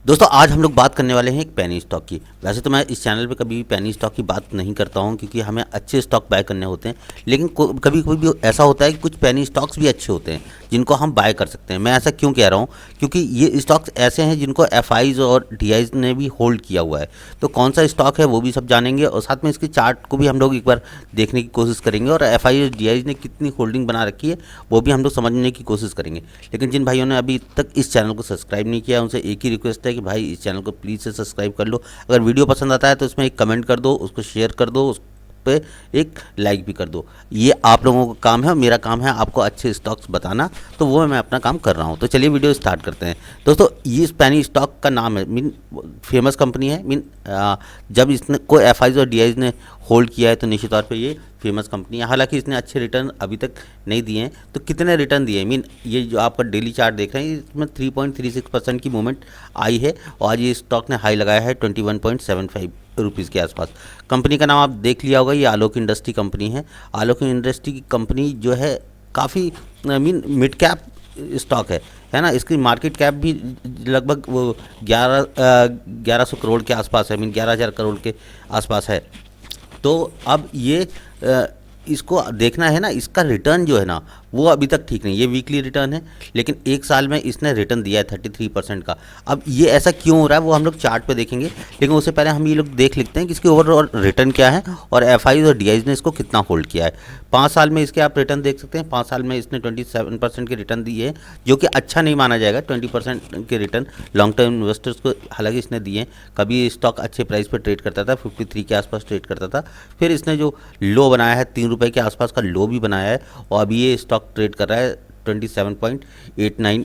दोस्तों आज हम लोग बात करने वाले हैं एक पेनी स्टॉक की। वैसे तो मैं इस चैनल पे कभी भी पेनी स्टॉक की बात नहीं करता हूं क्योंकि हमें अच्छे स्टॉक बाय करने होते हैं, लेकिन कभी कभी भी ऐसा होता है कि कुछ पेनी स्टॉक्स भी अच्छे होते हैं जिनको हम बाय कर सकते हैं। मैं ऐसा क्यों कह रहा हूं? क्योंकि ये स्टॉक्स ऐसे हैं जिनको एफआईज और डीआईज ने भी होल्ड किया हुआ है। तो कौन सा स्टॉक है वो भी सब जानेंगे और साथ में इसके चार्ट को भी हम लोग एक बार देखने की कोशिश करेंगे और एफआई और डीआईज ने कितनी होल्डिंग बना रखी है वो भी हम लोग समझने की कोशिश करेंगे। लेकिन जिन भाइयों ने अभी तक इस चैनल को सब्सक्राइब नहीं किया उनसे एक ही रिक्वेस्ट है कि भाई इस चैनल को प्लीज़ से सब्सक्राइब कर लो। अगर वीडियो पसंद आता है तो इसमें एक कमेंट कर दो, उसको शेयर कर दो, उस पे एक लाइक भी कर दो। ये आप लोगों का काम है और मेरा काम है आपको अच्छे स्टॉक्स बताना, तो वो मैं अपना काम कर रहा हूँ। तो चलिए वीडियो स्टार्ट करते हैं। दोस्तों ये पेनी स्टॉक का नाम है, मीन फेमस कंपनी है, मीन जब इसने कोई एफआईज और डीआईज ने होल्ड किया है तो निश्चित तौर पे ये फेमस कंपनी है। हालांकि इसने अच्छे रिटर्न अभी तक नहीं दिए हैं। तो कितने रिटर्न दिए? मीन ये जो आपका डेली चार्ट देख रहे हैं इसमें 3.36% की मूवमेंट आई है और आज ये स्टॉक ने हाई लगाया है 21.75 रुपीज़ के आसपास। कंपनी का नाम आप देख लिया होगा, ये आलोक इंडस्ट्री कंपनी है। आलोक इंडस्ट्री की कंपनी जो है काफ़ी मीन मिड कैप स्टॉक है ना। इसकी मार्केट कैप भी लगभग वो 1100 करोड़ के आसपास है, मीन 11,000 करोड़ के आसपास है। तो अब ये इसको देखना है ना, इसका रिटर्न जो है ना वो अभी तक ठीक नहीं। ये वीकली रिटर्न है, लेकिन एक साल में इसने रिटर्न दिया है 33% का। अब ये ऐसा क्यों हो रहा है वो हम लोग चार्ट पे देखेंगे, लेकिन उससे पहले हम ये लोग देख लेते हैं कि इसके ओवरऑल रिटर्न क्या है और एफआईज और डीआईज ने इसको कितना होल्ड किया है। 5 साल में इसके आप रिटर्न देख सकते हैं। 5 साल में इसने 27% के रिटर्न दिए हैं, जो कि अच्छा नहीं माना जाएगा। 20% के रिटर्न लॉन्ग टर्म इन्वेस्टर्स को हालांकि इसने दिए हैं। कभी ये स्टॉक अच्छे प्राइस पर ट्रेड करता था, 53 के आसपास ट्रेड करता था। फिर इसने जो लो बनाया है 3 रुपये के आसपास का लो भी बनाया है और अभी ये स्टॉक ट्रेड कर रहा है 27.89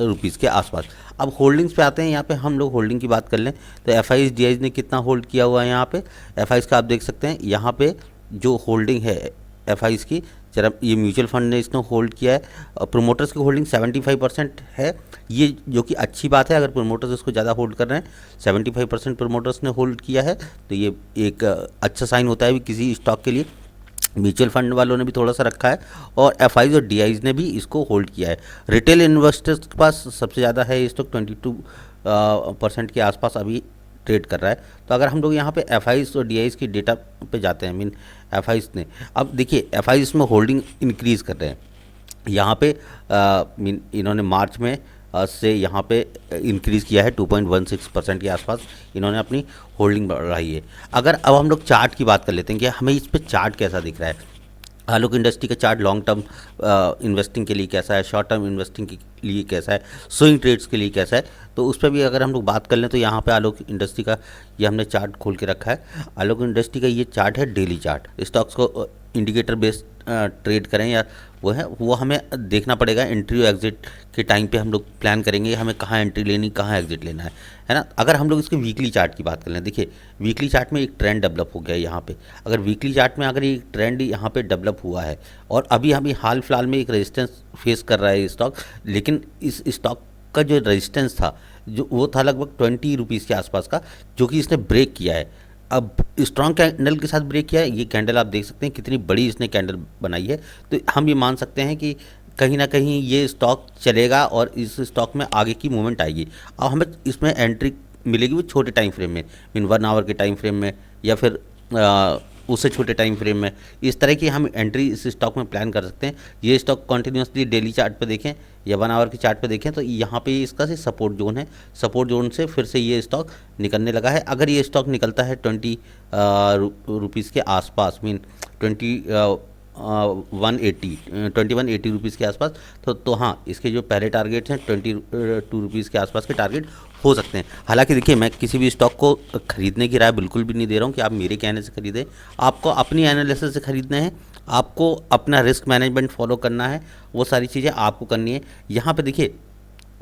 रुपीज़ के आसपास। अब होल्डिंग्स पे आते हैं। यहाँ पे हम लोग होल्डिंग की बात कर लें तो एफआईज डीआईज ने कितना होल्ड किया हुआ है यहाँ पे। एफआईज का आप देख सकते हैं यहाँ पे जो होल्डिंग है एफआईज की, जरा ये म्यूचुअल फंड ने इसने होल्ड किया है। प्रोमोटर्स की होल्डिंग 75% है, ये जो कि अच्छी बात है। अगर प्रोमोटर्स इसको ज़्यादा होल्ड कर रहे हैं, 75% प्रोमोटर्स ने होल्ड किया है, तो ये एक अच्छा साइन होता है किसी स्टॉक के लिए। म्यूचुअल फंड वालों ने भी थोड़ा सा रखा है और एफआईज और डीआईज ने भी इसको होल्ड किया है। रिटेल इन्वेस्टर्स के पास सबसे ज़्यादा है, ये स्टॉक 22% के आसपास अभी ट्रेड कर रहा है। तो अगर हम लोग यहाँ पे एफआईज और डीआईज की डेटा पे जाते हैं, मीन एफआईज ने, अब देखिए एफआईज में होल्डिंग इंक्रीज़ कर रहे हैं। यहाँ पे मीन इन्होंने मार्च में से यहाँ पे इंक्रीज़ किया है 2.16% के आसपास इन्होंने अपनी होल्डिंग बढ़ाई है। अगर अब हम लोग चार्ट की बात कर लेते हैं कि हमें इस पे चार्ट कैसा दिख रहा है। आलोक इंडस्ट्री का चार्ट लॉन्ग टर्म इन्वेस्टिंग के लिए कैसा है, शॉर्ट टर्म इन्वेस्टिंग के लिए कैसा है, स्विंग ट्रेड्स के लिए कैसा है, तो उस पर भी अगर हम लोग बात कर लें तो यहाँ पे आलोक इंडस्ट्री का ये हमने चार्ट खोल के रखा है। आलोक इंडस्ट्री का ये चार्ट है डेली चार्ट। स्टॉक्स को इंडिकेटर बेस्ड ट्रेड करें या वो हमें देखना पड़ेगा। एंट्री और एग्जिट के टाइम पे हम लोग प्लान करेंगे हमें कहाँ एंट्री लेनी, कहाँ एग्जिट लेना है ना। अगर हम लोग इसके वीकली चार्ट की बात कर लें, देखिए वीकली चार्ट में एक ट्रेंड डेवलप हो गया है यहाँ पे। अगर वीकली चार्ट में अगर ये ट्रेंड यहाँ पे डेवलप हुआ है और अभी हाल फिलहाल में एक रेजिस्टेंस फेस कर रहा है ये स्टॉक, लेकिन इस स्टॉक का जो रेजिस्टेंस था जो वो था लगभग 20 रुपीज़ के आसपास का, जो कि इसने ब्रेक किया है। अब स्ट्रॉन्ग कैंडल के साथ ब्रेक किया है। ये कैंडल आप देख सकते हैं कितनी बड़ी इसने कैंडल बनाई है। तो हम ये मान सकते हैं कि कहीं ना कहीं ये स्टॉक चलेगा और इस स्टॉक में आगे की मूवमेंट आएगी। अब हमें इसमें एंट्री मिलेगी वो छोटे टाइम फ्रेम में, मीन 1 आवर के टाइम फ्रेम में या फिर उससे छोटे टाइम फ्रेम में। इस तरह की हम एंट्री इस स्टॉक में प्लान कर सकते हैं। ये स्टॉक कंटिन्यूसली डेली चार्ट पे देखें या 1 आवर के चार्ट पे देखें तो यहाँ पे इसका से सपोर्ट जोन है। सपोर्ट जोन से फिर से ये स्टॉक निकलने लगा है। अगर ये स्टॉक निकलता है 20 रुपीज़ के आसपास, मीन 2180 रुपीज़ के आसपास, तो हाँ इसके जो पहले टारगेट्स हैं 22 रुपीज़ के आसपास के टारगेट हो सकते हैं। हालांकि देखिए मैं किसी भी स्टॉक को खरीदने की राय बिल्कुल भी नहीं दे रहा हूँ कि आप मेरे कहने से खरीदें। आपको अपनी एनालिसिस से खरीदना है, आपको अपना रिस्क मैनेजमेंट फॉलो करना है, वो सारी चीज़ें आपको करनी है। यहाँ पे देखिए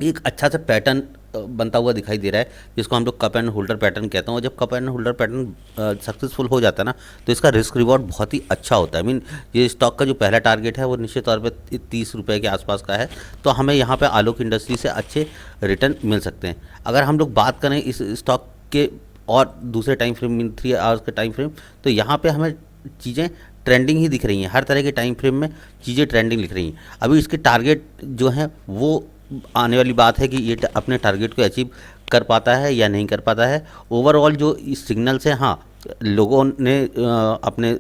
एक अच्छा सा पैटर्न बनता हुआ दिखाई दे रहा है जिसको हम लोग कप एंड होल्डर पैटर्न कहते हैं। और जब cup and holder pattern successful हो जाता है ना तो इसका रिस्क रिवॉर्ड बहुत ही अच्छा होता है। मीन ये स्टॉक का जो पहला टारगेट है वो निश्चित तौर पे 30 रुपये के आसपास का है। तो हमें यहाँ पे आलोक इंडस्ट्री से अच्छे रिटर्न मिल सकते हैं। अगर हम लोग बात करें इस स्टॉक के और दूसरे टाइम फ्रेम मीन 3 आवर्स के टाइम फ्रेम, तो यहाँ पर हमें चीज़ें ट्रेंडिंग ही दिख रही हैं। हर तरह के टाइम फ्रेम में चीज़ें ट्रेंडिंग दिख रही हैं। अभी इसके टारगेट जो हैं वो आने वाली बात है कि ये अपने टारगेट को अचीव कर पाता है या नहीं कर पाता है। ओवरऑल जो इस सिग्नल से, हाँ, लोगों ने अपने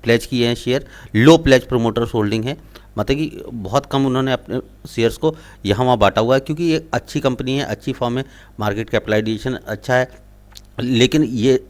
प्लेज किए हैं शेयर, लो प्लेज प्रोमोटर्स होल्डिंग है, मतलब कि बहुत कम उन्होंने अपने शेयर्स को यहाँ वहाँ बांटा हुआ है, क्योंकि ये अच्छी कंपनी है, अच्छी फॉर्म है, मार्केट कैपिटलाइजेशन अच्छा है, लेकिन ये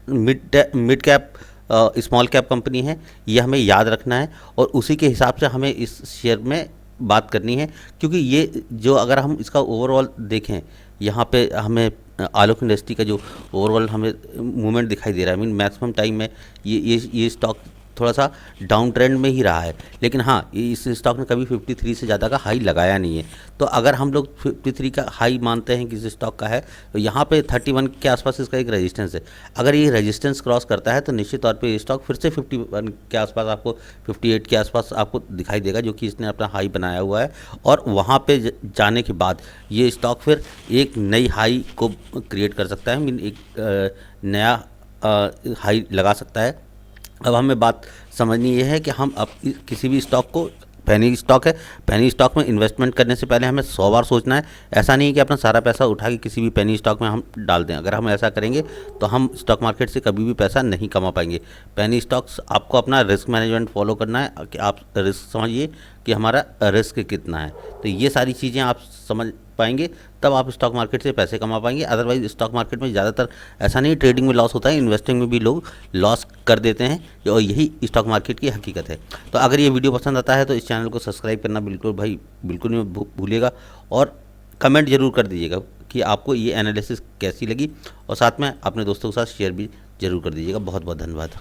mid cap small cap company है, ये हमें याद रखना है और उसी के हिसाब से हमें इस शेयर में बात करनी है। क्योंकि ये जो, अगर हम इसका ओवरऑल देखें, यहाँ पे हमें आलोक इंडस्ट्री का जो ओवरऑल हमें मूवमेंट दिखाई दे रहा है, मीन मैक्सिमम टाइम में ये स्टॉक थोड़ा सा डाउन ट्रेंड में ही रहा है, लेकिन हाँ, इस स्टॉक ने कभी 53 से ज़्यादा का हाई लगाया नहीं है। तो अगर हम लोग 53 का हाई मानते हैं कि इस स्टॉक का है, तो यहाँ पे 31 के आसपास इसका एक रेजिस्टेंस है। अगर ये रेजिस्टेंस क्रॉस करता है तो निश्चित तौर पे ये स्टॉक फिर से 51 के आसपास आपको, 58 के आसपास आपको दिखाई देगा, जो कि इसने अपना हाई बनाया हुआ है। और वहाँ पे जाने के बाद ये स्टॉक फिर एक नई हाई को क्रिएट कर सकता है, मीन एक नया हाई लगा सकता है। अब हमें बात समझनी ये है कि हम अब किसी भी स्टॉक को, पेनी स्टॉक है, पेनी स्टॉक में इन्वेस्टमेंट करने से पहले हमें 100 बार सोचना है। ऐसा नहीं है कि अपना सारा पैसा उठा के किसी भी पेनी स्टॉक में हम डाल दें। अगर हम ऐसा करेंगे तो हम स्टॉक मार्केट से कभी भी पैसा नहीं कमा पाएंगे। पेनी स्टॉक्स, आपको अपना रिस्क मैनेजमेंट फॉलो करना है कि आप रिस्क समझिए कि हमारा रिस्क कितना है। तो ये सारी चीज़ें आप समझ पाएंगे तब आप स्टॉक मार्केट से पैसे कमा पाएंगे। अदरवाइज स्टॉक मार्केट में ज़्यादातर ऐसा नहीं, ट्रेडिंग में लॉस होता है, इन्वेस्टिंग में भी लोग लॉस कर देते हैं, और यही स्टॉक मार्केट की हकीकत है। तो अगर ये वीडियो पसंद आता है तो इस चैनल को सब्सक्राइब करना बिल्कुल नहीं भूलिएगा, और कमेंट जरूर कर दीजिएगा कि आपको ये एनालिसिस कैसी लगी, और साथ में अपने दोस्तों के साथ शेयर भी जरूर कर दीजिएगा। बहुत बहुत धन्यवाद।